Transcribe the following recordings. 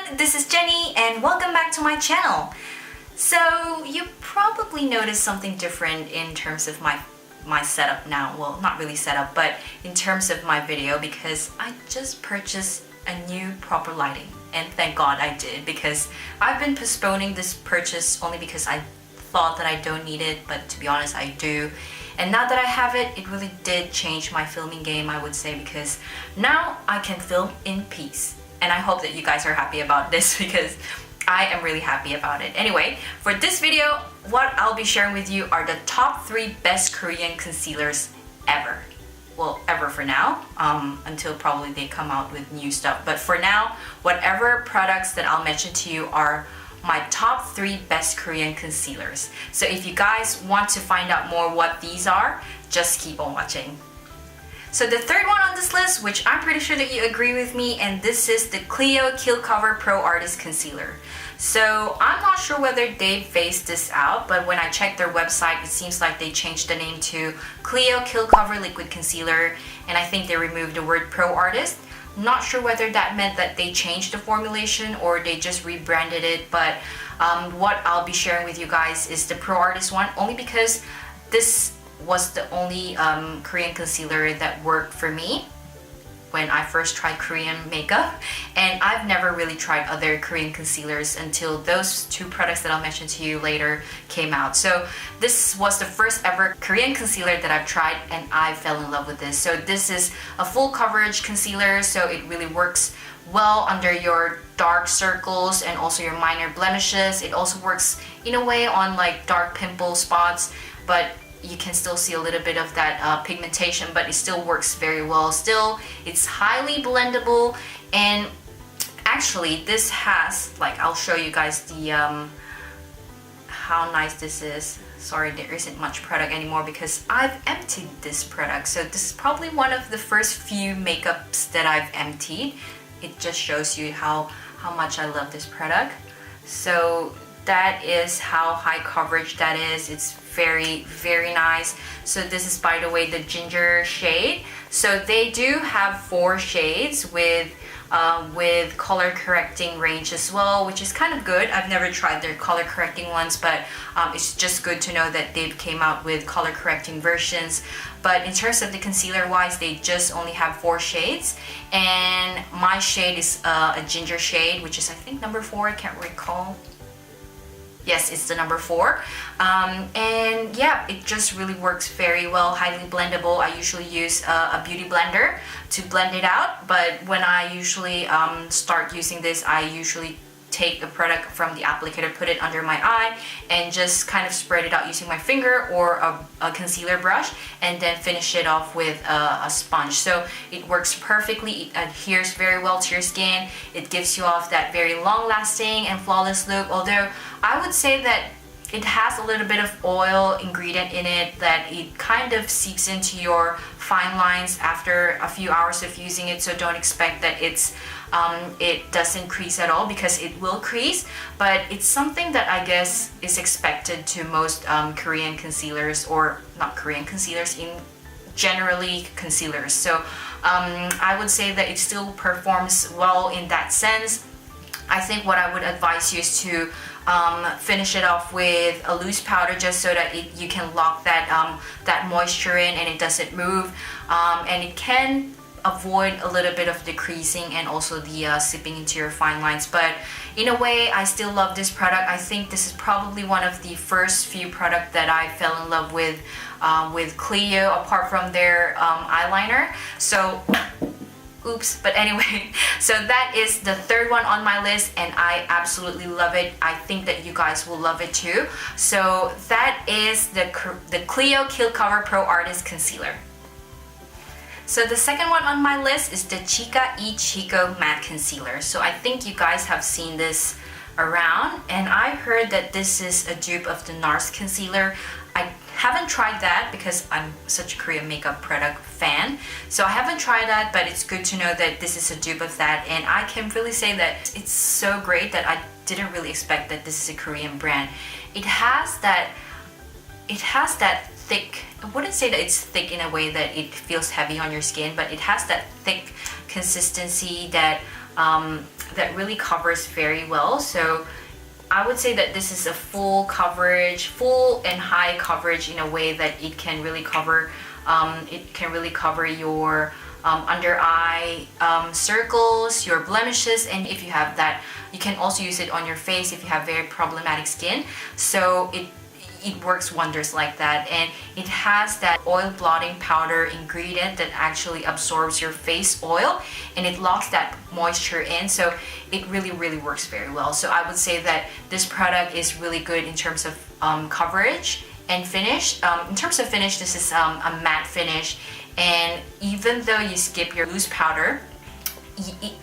everyone, this is Jenny and welcome back to my channel. So you probably noticed something different in terms of my setup now. Well, not really setup, but in terms of my video, because I just purchased a new proper lighting, and thank God I did, because I've been postponing this purchase only because I thought that I don't need it, but to be honest I do. And now that I have it, it really did change my filming game, I would say, because now I can film in peace. And I hope that you guys are happy about this because I am really happy about it. Anyway, for this video, what I'll be sharing with you are the top 3 best Korean concealers ever. Well, ever for now, until probably they come out with new stuff. But for now, whatever products that I'll mention to you are my top 3 best Korean concealers. So if you guys want to find out more what these are, just keep on watching. So the third one on this list, which I'm pretty sure that you agree with me, and this is the Clio Kill Cover Pro Artist Concealer. So I'm not sure whether they phased this out, but when I checked their website, it seems like they changed the name to Clio Kill Cover Liquid Concealer, and I think they removed the word Pro Artist. Not sure whether that meant that they changed the formulation or they just rebranded it, but what I'll be sharing with you guys is the Pro Artist one, only because this was the only Korean concealer that worked for me when I first tried Korean makeup, and I've never really tried other Korean concealers until those 2 products that I'll mention to you later came out. So this was the first ever Korean concealer that I've tried, and I fell in love with this. So this is a full coverage concealer, so it really works well under your dark circles and also your minor blemishes. It also works in a way on like dark pimple spots, but you can still see a little bit of that pigmentation, but it still works very well. Still, it's highly blendable, and actually this has, like, I'll show you guys the how nice this is. Sorry, there isn't much product anymore because I've emptied this product. So this is probably one of the first few makeups that I've emptied. It just shows you how much I love this product. So that is how high coverage that is. It's very nice. So this is, by the way, the ginger shade. So they do have 4 shades with color correcting range as well, which is kind of good. I've never tried their color correcting ones, but it's just good to know that they came out with color correcting versions. But in terms of the concealer wise, they just only have 4 shades, and my shade is a ginger shade, which is I think number 4, I can't recall. Yes, it's the number 4. And yeah, it just really works very well, highly blendable. I usually use a beauty blender to blend it out, but when I usually start using this, I usually take a product from the applicator, put it under my eye, and just kind of spread it out using my finger or a concealer brush, and then finish it off with a sponge. So it works perfectly. It adheres very well to your skin. It gives you off that very long-lasting and flawless look, although I would say that it has a little bit of oil ingredient in it that it kind of seeps into your fine lines after a few hours of using it, so don't expect that it doesn't crease at all, because it will crease, but it's something that I guess is expected to most Korean concealers, or not Korean concealers, in generally concealers. So I would say that it still performs well in that sense. I think what I would advise you is to finish it off with a loose powder, just so that you can lock that moisture in and it doesn't move, and it can avoid a little bit of the creasing and also the seeping into your fine lines. But in a way, I still love this product. I think this is probably one of the first few products that I fell in love with Clio, apart from their eyeliner. So oops, but anyway, so that is the 3rd one on my list, and I absolutely love it. I think that you guys will love it too. So that is the Clio Kill Cover Pro Artist Concealer. So the second one on my list is the Chika Ichiko Matte Concealer. So I think you guys have seen this around, and I heard that this is a dupe of the NARS concealer. I haven't tried that because I'm such a Korean makeup product fan, so I haven't tried that, but it's good to know that this is a dupe of that, and I can really say that it's so great that I didn't really expect that this is a Korean brand. It has that thick, I wouldn't say that it's thick in a way that it feels heavy on your skin, but it has that thick consistency that that really covers very well. So I would say that this is a full coverage, full and high coverage in a way that it can really cover your under eye circles, your blemishes, and if you have that, you can also use it on your face if you have very problematic skin. So it works wonders like that, and it has that oil blotting powder ingredient that actually absorbs your face oil and it locks that moisture in, so it really works very well. So I would say that this product is really good in terms of coverage and finish. In terms of finish, this is a matte finish, and even though you skip your loose powder,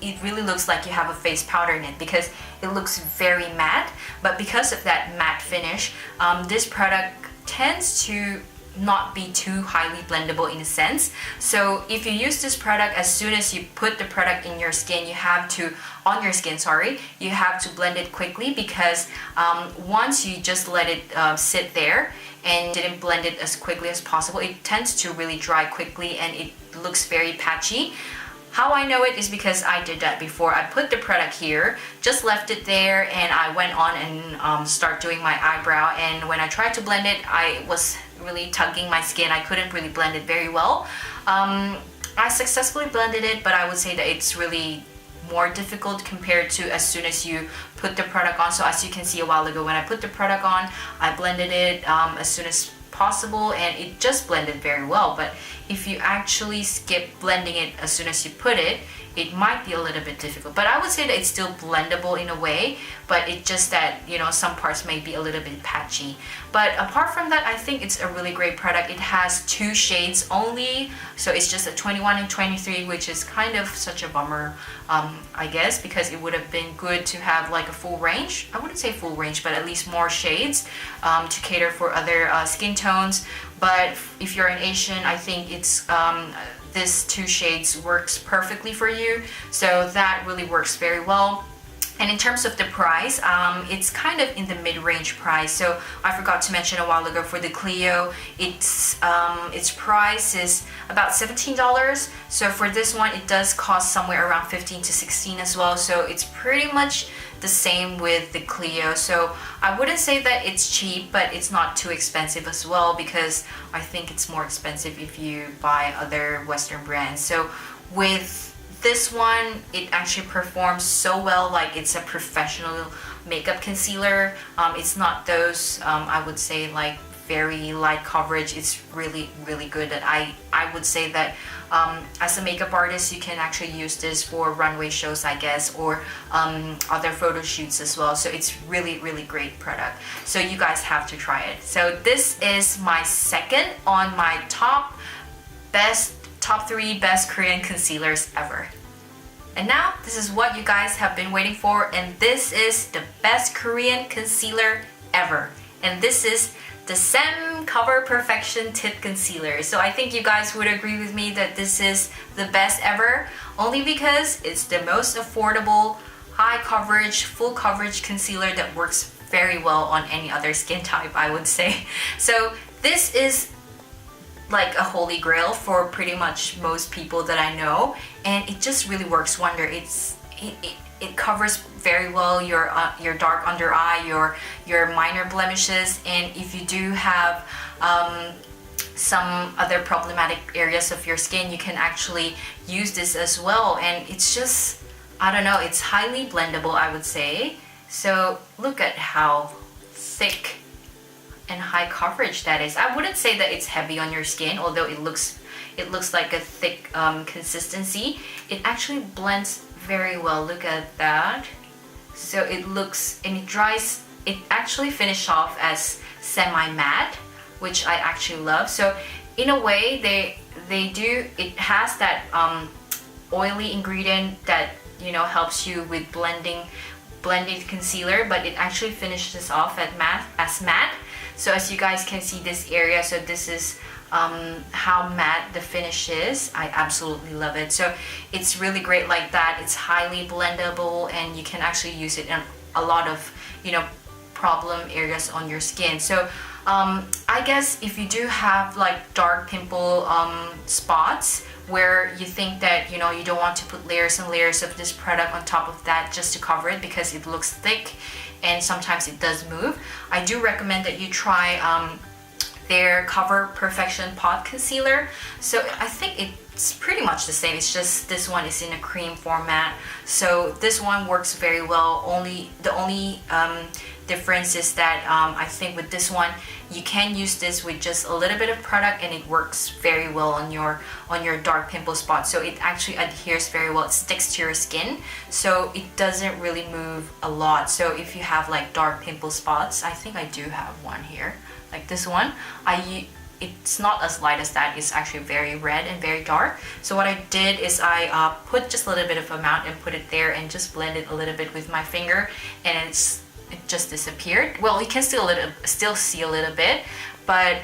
it really looks like you have a face powder in it because it looks very matte. But because of that matte finish, this product tends to not be too highly blendable in a sense. So if you use this product, as soon as you put the product in your skin, you have to blend it quickly, because once you just let it sit there and didn't blend it as quickly as possible, it tends to really dry quickly and it looks very patchy. How I know it is because I did that before. I put the product here, just left it there, and I went on and start doing my eyebrow, and when I tried to blend it, I was really tugging my skin. I couldn't really blend it very well. I successfully blended it, but I would say that it's really more difficult compared to as soon as you put the product on. So as you can see a while ago, when I put the product on, I blended it as soon as possible and it just blended very well. But if you actually skip blending it as soon as you put it, it might be a little bit difficult. But I would say that it's still blendable in a way, but it's just that, you know, some parts may be a little bit patchy. But apart from that, I think it's a really great product. It has 2 shades only, so it's just a 21 and 23, which is kind of such a bummer, I guess, because it would have been good to have like a full range. I wouldn't say full range, but at least more shades to cater for other skin tones. But if you're an Asian, I think it's this 2 shades works perfectly for you, so that really works very well. And in terms of the price, it's kind of in the mid-range price. So I forgot to mention a while ago, for the Clio, its price is about $17. So for this one, it does cost somewhere around 15 to 16 as well. So it's pretty much the same with the Clio. So I wouldn't say that it's cheap, but it's not too expensive as well, because I think it's more expensive if you buy other Western brands. So with this one, it actually performs so well, like it's a professional makeup concealer. It's not those, I would say, like very light coverage. It's really good. That I would say that as a makeup artist, you can actually use this for runway shows, I guess, or other photo shoots as well. So it's really great product. So you guys have to try it. So this is my second on my top 3 best Korean concealers ever. And now this is what you guys have been waiting for, and this is the best Korean concealer ever. And this is the Saem Cover Perfection Tip Concealer. So I think you guys would agree with me that this is the best ever, only because it's the most affordable, high coverage, full coverage concealer that works very well on any other skin type, I would say. So this is like a holy grail for pretty much most people that I know, and it just really works wonder. It covers very well your dark under eye, your minor blemishes, and if you do have some other problematic areas of your skin, you can actually use this as well. And it's just, I don't know, it's highly blendable, I would say. So look at how thick and high coverage that is. I wouldn't say that it's heavy on your skin, although it looks like a thick consistency. It actually blends very well. Look at that. So it looks, and it dries, it actually finished off as semi-matte, which I actually love. So in a way, it has that oily ingredient that, you know, helps you with blending concealer, but it actually finishes off as matte. So as you guys can see this area, so this is how matte the finish is. I absolutely love it. So it's really great like that. It's highly blendable, and you can actually use it in a lot of, you know, problem areas on your skin. So I guess if you do have like dark pimple spots where you think that, you know, you don't want to put layers and layers of this product on top of that just to cover it because it looks thick and sometimes it does move, I do recommend that you try their Cover Perfection Pot Concealer. So I think it's pretty much the same, it's just this one is in a cream format. So this one works very well. The only difference is that I think with this one you can use this with just a little bit of product and it works very well on your dark pimple spot. So it actually adheres very well, it sticks to your skin, so it doesn't really move a lot. So if you have like dark pimple spots, I think I do have one here, like this one, it's not as light as that, it's actually very red and very dark. So what I did is I put just a little bit of amount and put it there and just blend it a little bit with my finger, and it just disappeared. Well, you can still see a little bit, but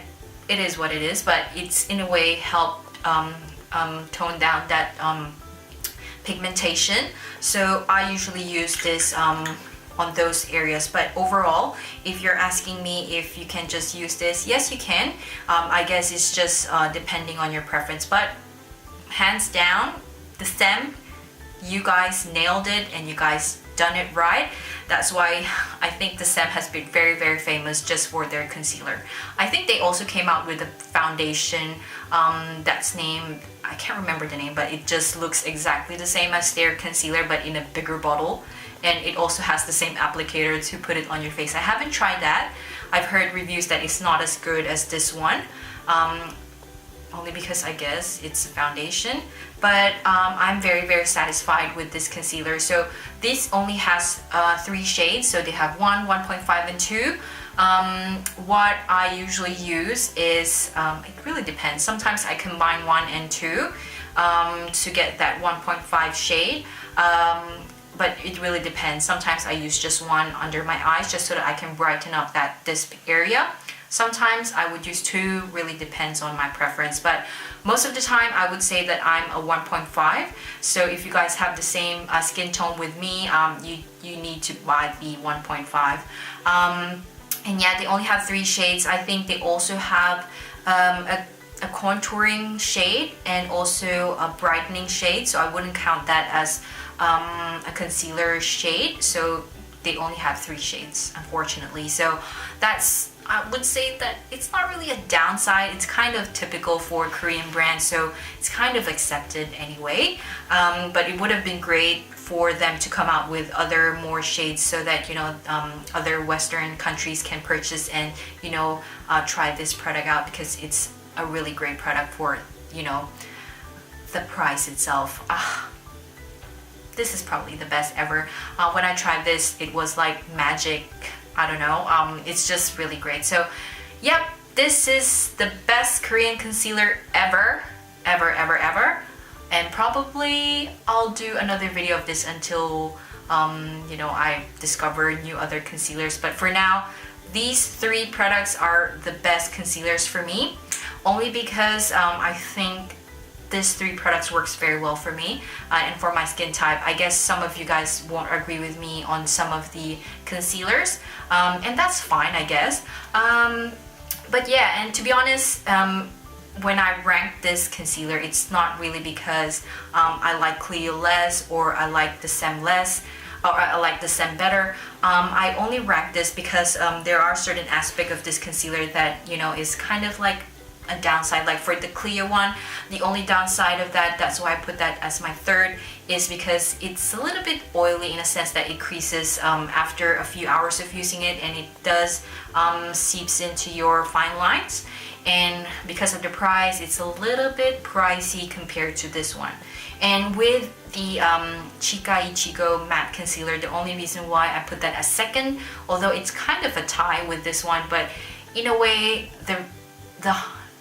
it is what it is. But it's in a way helped tone down that pigmentation. So I usually use this on those areas. But overall, if you're asking me if you can just use this, yes you can. I guess it's just depending on your preference, but hands down, the Saem, you guys nailed it and you guys done it right. That's why I think the Saem has been very, very famous just for their concealer. I think they also came out with a foundation that's named, I can't remember the name, but it just looks exactly the same as their concealer but in a bigger bottle, and it also has the same applicator to put it on your face. I haven't tried that. I've heard reviews that it's not as good as this one, only because I guess it's a foundation, but I'm very, very satisfied with this concealer. So this only has 3 shades, so they have 1, 1.5 and 2. What I usually use is, it really depends. Sometimes I combine 1 and 2 to get that 1.5 shade, but it really depends. Sometimes I use just 1 under my eyes just so that I can brighten up this area. Sometimes I would use 2, really depends on my preference, but most of the time I would say that I'm a 1.5. So if you guys have the same skin tone with me, you need to buy the 1.5. And yeah, they only have 3 shades. I think they also have a contouring shade and also a brightening shade, so I wouldn't count that as a concealer shade. So they only have 3 shades, unfortunately. So that's, I would say that it's not really a downside. It's kind of typical for Korean brands, so it's kind of accepted anyway. But it would have been great for them to come out with other more shades so that, you know, other Western countries can purchase and, you know, try this product out, because it's a really great product for, you know, the price itself. This is probably the best ever. When I tried this, it was like magic. I don't know, it's just really great. So yep, this is the best Korean concealer ever, ever, ever, ever. And probably I'll do another video of this until you know, I discover new other concealers. But for now, these 3 products are the best concealers for me, only because I think these 3 products works very well for me and for my skin type. I guess some of you guys won't agree with me on some of the concealers, and that's fine, I guess. But yeah, and to be honest, when I rank this concealer, it's not really because I like Clio less or I like the Saem less, or I like the Saem better. I only rank this because there are certain aspects of this concealer that, you know, is kind of like a downside. Like for the Clio one, the only downside of that's why I put that as my 3rd, is because it's a little bit oily in a sense that it creases after a few hours of using it, and it does seeps into your fine lines. And because of the price, it's a little bit pricey compared to this one. And with the Chika Ichiko matte concealer, the only reason why I put that as 2nd, although it's kind of a tie with this one, but in a way the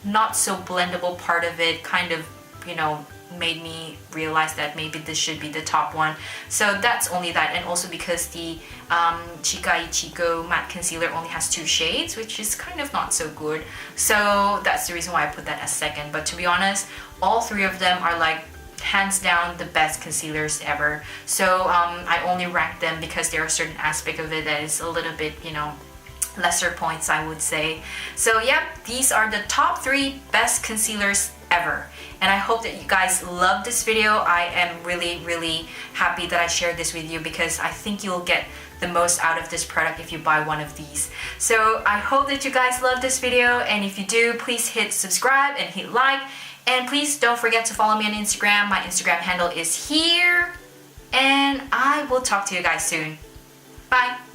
not so blendable part of it kind of, you know, made me realize that maybe this should be the top one. So that's only that, and also because the Chika Ichiko matte concealer only has 2 shades, which is kind of not so good. So that's the reason why I put that as 2nd. But to be honest, all 3 of them are like hands down the best concealers ever. So I only rank them because there are certain aspects of it that is a little bit, you know, lesser points, I would say. So yeah, these are the top 3 best concealers ever. And I hope that you guys love this video. I am really happy that I shared this with you because I think you'll get the most out of this product if you buy one of these. So I hope that you guys love this video, and if you do, please hit subscribe and hit like, and please don't forget to follow me on Instagram. My Instagram handle is here, and I will talk to you guys soon. Bye!